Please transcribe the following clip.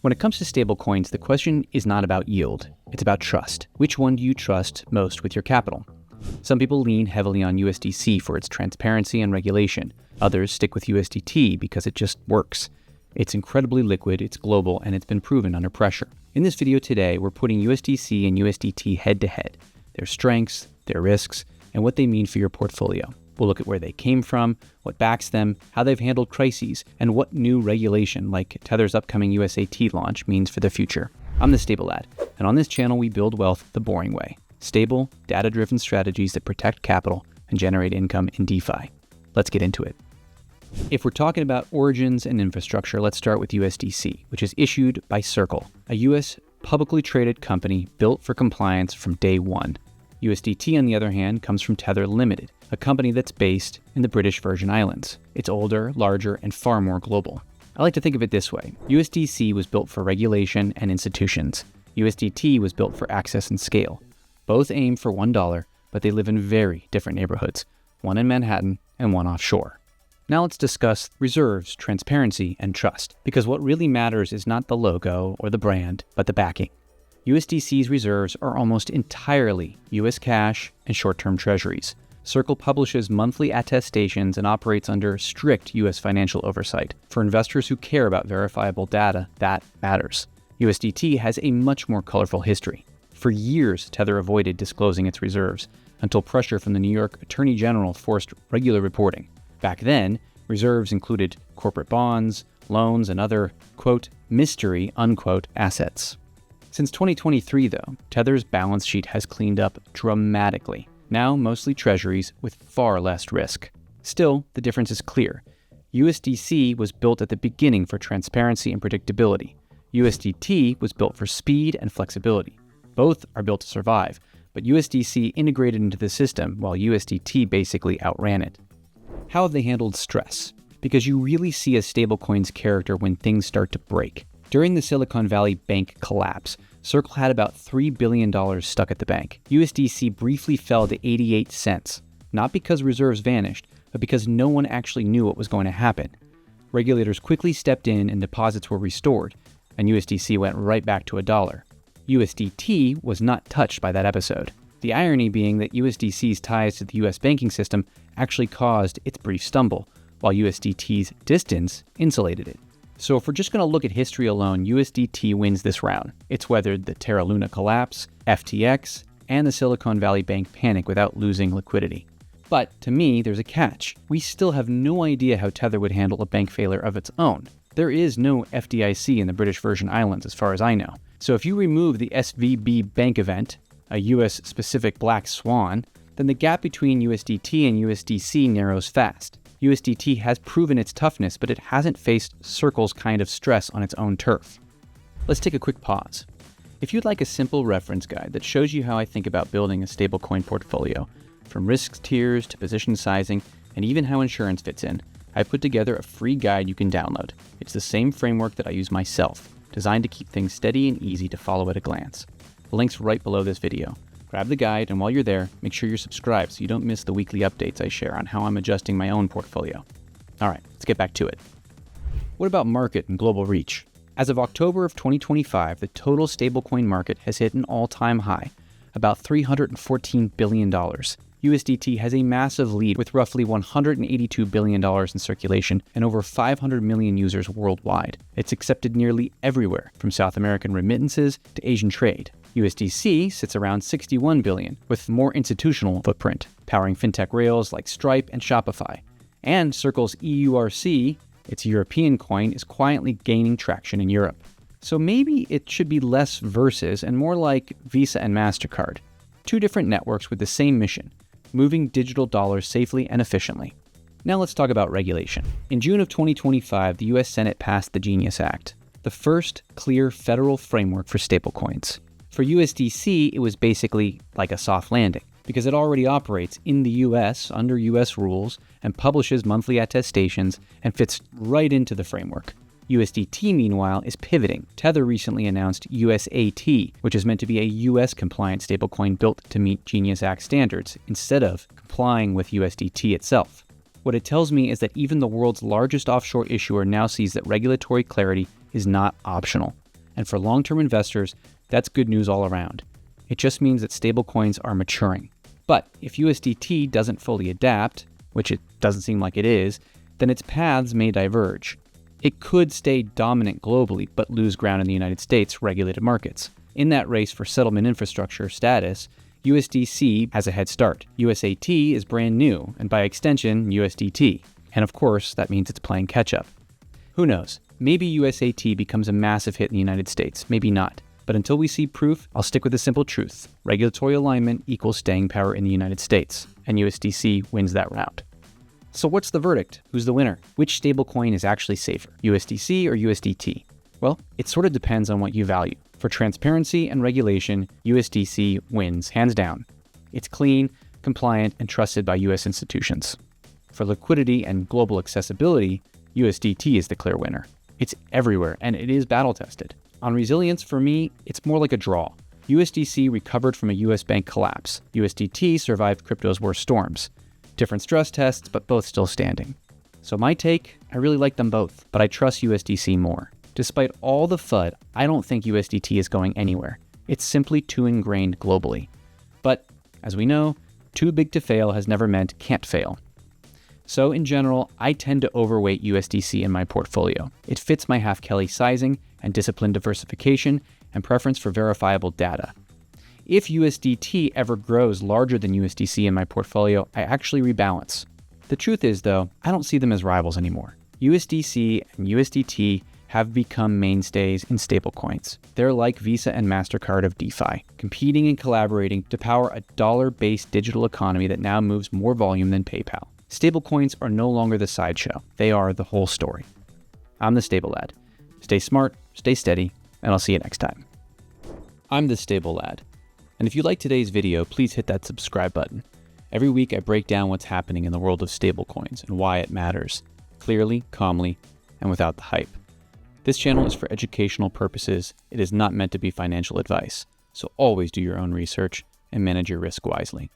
When it comes to stablecoins, the question is not about yield. It's about trust. Which one do you trust most with your capital? Some people lean heavily on USDC for its transparency and regulation. Others stick with USDT because it just works. It's incredibly liquid, it's global, and it's been proven under pressure. In this video today, we're putting USDC and USDT head-to-head, their strengths, their risks, and what they mean for your portfolio. We'll look at where they came from, what backs them, how they've handled crises, and what new regulation, like Tether's upcoming USAT launch, means for the future. I'm the Stable Lad, and on this channel we build wealth the boring way. Stable, data-driven strategies that protect capital and generate income in DeFi. Let's get into it. If we're talking about origins and infrastructure, let's start with USDC, which is issued by Circle, a US publicly traded company built for compliance from day one. USDT, on the other hand, comes from Tether Limited, a company that's based in the British Virgin Islands. It's older, larger, and far more global. I like to think of it this way. USDC was built for regulation and institutions. USDT was built for access and scale. Both aim for $1, but they live in very different neighborhoods, one in Manhattan and one offshore. Now let's discuss reserves, transparency, and trust, because what really matters is not the logo or the brand, but the backing. USDC's reserves are almost entirely US cash and short-term treasuries. Circle publishes monthly attestations and operates under strict US financial oversight. For investors who care about verifiable data, that matters. USDT has a much more colorful history. For years, Tether avoided disclosing its reserves, until pressure from the New York Attorney General forced regular reporting. Back then, reserves included corporate bonds, loans, and other, quote, mystery, unquote, assets. Since 2023, though, Tether's balance sheet has cleaned up dramatically. Now mostly treasuries with far less risk. Still, the difference is clear. USDC was built at the beginning for transparency and predictability. USDT was built for speed and flexibility. Both are built to survive, but USDC integrated into the system while USDT basically outran it. How have they handled stress? Because you really see a stablecoin's character when things start to break. During the Silicon Valley Bank collapse, Circle had about $3 billion stuck at the bank. USDC briefly fell to 88 cents, not because reserves vanished, but because no one actually knew what was going to happen. Regulators quickly stepped in and deposits were restored, and USDC went right back to $1. USDT was not touched by that episode. The irony being that USDC's ties to the US banking system actually caused its brief stumble, while USDT's distance insulated it. So if we're just going to look at history alone, USDT wins this round. It's weathered the Terra Luna collapse, FTX, and the Silicon Valley Bank panic without losing liquidity. But to me, there's a catch. We still have no idea how Tether would handle a bank failure of its own. There is no FDIC in the British Virgin Islands as far as I know. So if you remove the SVB bank event, a US-specific black swan, then the gap between USDT and USDC narrows fast. USDT has proven its toughness, but it hasn't faced Circle's kind of stress on its own turf. Let's take a quick pause. If you'd like a simple reference guide that shows you how I think about building a stablecoin portfolio, from risk tiers to position sizing, and even how insurance fits in, I put together a free guide you can download. It's the same framework that I use myself, designed to keep things steady and easy to follow at a glance. The link's right below this video. Grab the guide, and while you're there, make sure you're subscribed so you don't miss the weekly updates I share on how I'm adjusting my own portfolio. All right, let's get back to it. What about market and global reach? As of October of 2025, the total stablecoin market has hit an all-time high, about $314 billion. USDT has a massive lead with roughly $182 billion in circulation and over 500 million users worldwide. It's accepted nearly everywhere, from South American remittances to Asian trade. USDC sits around $61 billion, with more institutional footprint, powering fintech rails like Stripe and Shopify. And Circle's EURC, its European coin, is quietly gaining traction in Europe. So maybe it should be less Versus and more like Visa and MasterCard. Two different networks with the same mission, moving digital dollars safely and efficiently. Now let's talk about regulation. In June of 2025, the US Senate passed the Genius Act, the first clear federal framework for stablecoins. For USDC, it was basically like a soft landing, because it already operates in the US under US rules and publishes monthly attestations and fits right into the framework. USDT, meanwhile, is pivoting. Tether recently announced USAT, which is meant to be a US-compliant stablecoin built to meet Genius Act standards, instead of complying with USDT itself. What it tells me is that even the world's largest offshore issuer now sees that regulatory clarity is not optional. And for long-term investors, that's good news all around. It just means that stablecoins are maturing. But if USDT doesn't fully adapt, which it doesn't seem like it is, then its paths may diverge. It could stay dominant globally, but lose ground in the United States' regulated markets. In that race for settlement infrastructure status, USDC has a head start. USAT is brand new, and by extension, USDT. And of course, that means it's playing catch-up. Who knows? Maybe USAT becomes a massive hit in the United States, maybe not. But until we see proof, I'll stick with the simple truth. Regulatory alignment equals staying power in the United States, and USDC wins that round. So what's the verdict? Who's the winner? Which stablecoin is actually safer, USDC or USDT? Well, it sort of depends on what you value. For transparency and regulation, USDC wins, hands down. It's clean, compliant, and trusted by US institutions. For liquidity and global accessibility, USDT is the clear winner. It's everywhere, and it is battle-tested. On resilience, for me, it's more like a draw. USDC recovered from a US bank collapse. USDT survived crypto's worst storms. Different stress tests, but both still standing. So my take, I really like them both, but I trust USDC more. Despite all the FUD, I don't think USDT is going anywhere. It's simply too ingrained globally. But, as we know, too big to fail has never meant can't fail. So in general, I tend to overweight USDC in my portfolio. It fits my half-Kelly sizing and disciplined diversification and preference for verifiable data. If USDT ever grows larger than USDC in my portfolio, I actually rebalance. The truth is, though, I don't see them as rivals anymore. USDC and USDT have become mainstays in stablecoins. They're like Visa and MasterCard of DeFi, competing and collaborating to power a dollar-based digital economy that now moves more volume than PayPal. Stablecoins are no longer the sideshow. They are the whole story. I'm the Stable Lad. Stay smart, stay steady, and I'll see you next time. I'm the Stable Lad. And if you like today's video, please hit that subscribe button. Every week I break down what's happening in the world of stablecoins and why it matters, clearly, calmly, and without the hype. This channel is for educational purposes. It is not meant to be financial advice, so always do your own research and manage your risk wisely.